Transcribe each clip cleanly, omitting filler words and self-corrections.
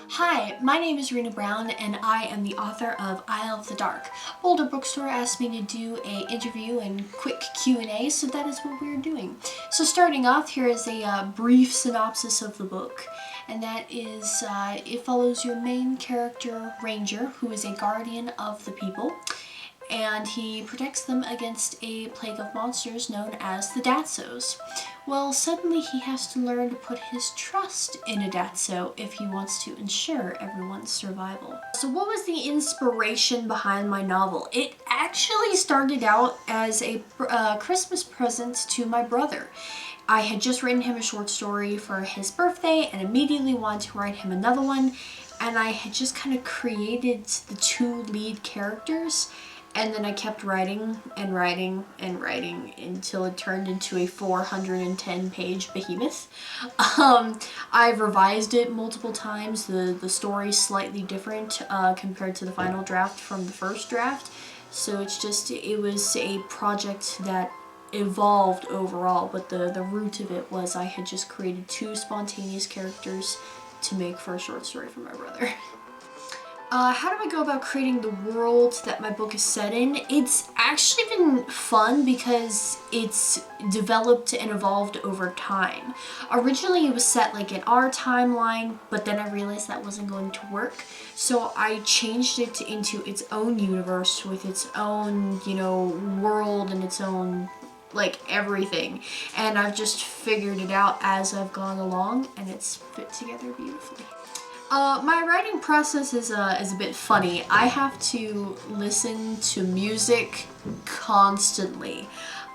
Hi, my name is Rina Brown and I am the author of Isle of the Dark. Boulder Bookstore asked me to do an interview and quick Q&A, so that is what we're doing. So starting off, here is a brief synopsis of the book, and that is, it follows your main character, Ranger, who is a guardian of the people, and he protects them against a plague of monsters known as the Datsos. Well, suddenly he has to learn to put his trust in a Datso if he wants to ensure everyone's survival. So what was the inspiration behind my novel? It actually started out as a Christmas present to my brother. I had just written him a short story for his birthday and immediately wanted to write him another one, and I had just kind of created the two lead characters. And then I kept writing and writing and writing until it turned into a 410-page behemoth. I've revised it multiple times. The story's slightly different compared to the final draft from the first draft. So it was a project that evolved overall, but the root of it was I had just created two spontaneous characters to make for a short story for my brother. How do I go about creating the world that my book is set in? It's actually been fun because it's developed and evolved over time. Originally it was set like in our timeline, but then I realized that wasn't going to work. So I changed it into its own universe with its own, world and its own everything. And I've just figured it out as I've gone along, and it's fit together beautifully. My writing process is a bit funny. I have to listen to music constantly.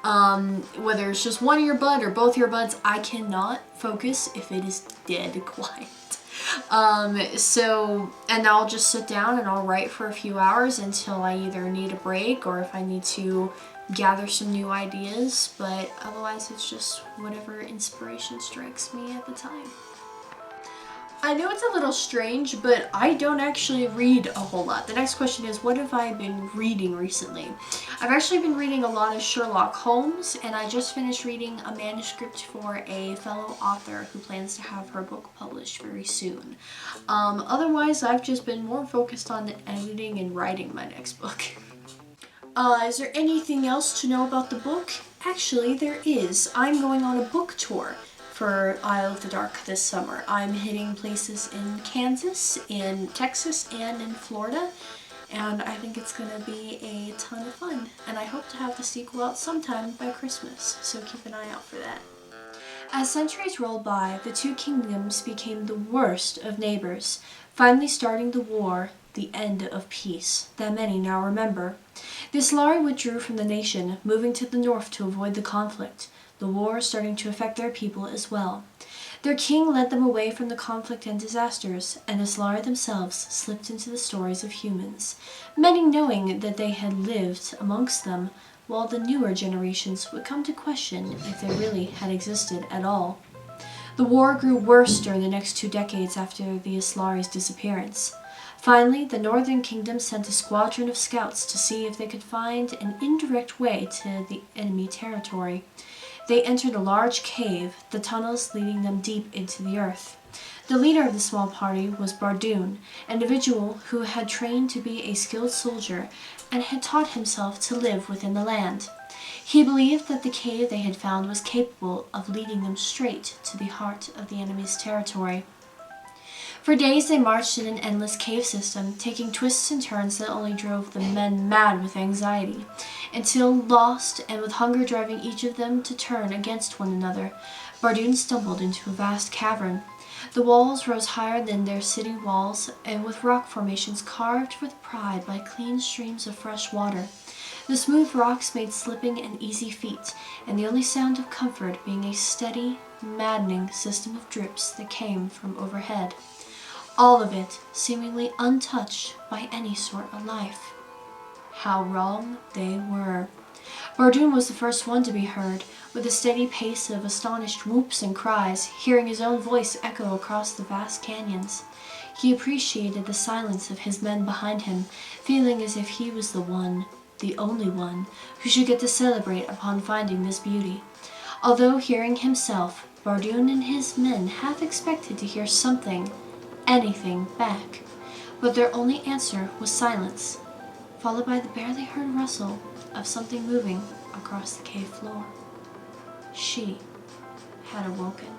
Whether it's just one earbud or both earbuds, I cannot focus if it is dead quiet. And I'll just sit down and I'll write for a few hours until I either need a break or if I need to gather some new ideas, but otherwise it's just whatever inspiration strikes me at the time. I know it's a little strange, but I don't actually read a whole lot. The next question is, what have I been reading recently? I've actually been reading a lot of Sherlock Holmes, and I just finished reading a manuscript for a fellow author who plans to have her book published very soon. Otherwise, I've just been more focused on editing and writing my next book. Is there anything else to know about the book? Actually, there is. I'm going on a book tour for Isle of the Dark this summer. I'm hitting places in Kansas, in Texas, and in Florida, and I think it's going to be a ton of fun. And I hope to have the sequel out sometime by Christmas, so keep an eye out for that. As centuries rolled by, the two kingdoms became the worst of neighbors, finally starting the war, the end of peace, that many now remember. The Islari withdrew from the nation, moving to the north to avoid the conflict. The war starting to affect their people as well. Their king led them away from the conflict and disasters, and the Islari themselves slipped into the stories of humans, many knowing that they had lived amongst them, while the newer generations would come to question if they really had existed at all. The war grew worse during the next 2 decades after the Islari's disappearance. Finally, the Northern Kingdom sent a squadron of scouts to see if they could find an indirect way to the enemy territory. They entered a large cave, the tunnels leading them deep into the earth. The leader of the small party was Bardoon, an individual who had trained to be a skilled soldier and had taught himself to live within the land. He believed that the cave they had found was capable of leading them straight to the heart of the enemy's territory. For days they marched in an endless cave system, taking twists and turns that only drove the men mad with anxiety, until, lost and with hunger driving each of them to turn against one another, Bardoon stumbled into a vast cavern. The walls rose higher than their city walls, and with rock formations carved with pride by clean streams of fresh water. The smooth rocks made slipping an easy feat, and the only sound of comfort being a steady, maddening system of drips that came from overhead. All of it seemingly untouched by any sort of life. How wrong they were. Bardoon was the first one to be heard, with a steady pace of astonished whoops and cries, hearing his own voice echo across the vast canyons. He appreciated the silence of his men behind him, feeling as if he was the one, the only one, who should get to celebrate upon finding this beauty. Although hearing himself, Bardoon and his men half expected to hear something, anything back. But their only answer was silence, followed by the barely heard rustle of something moving across the cave floor. She had awoken.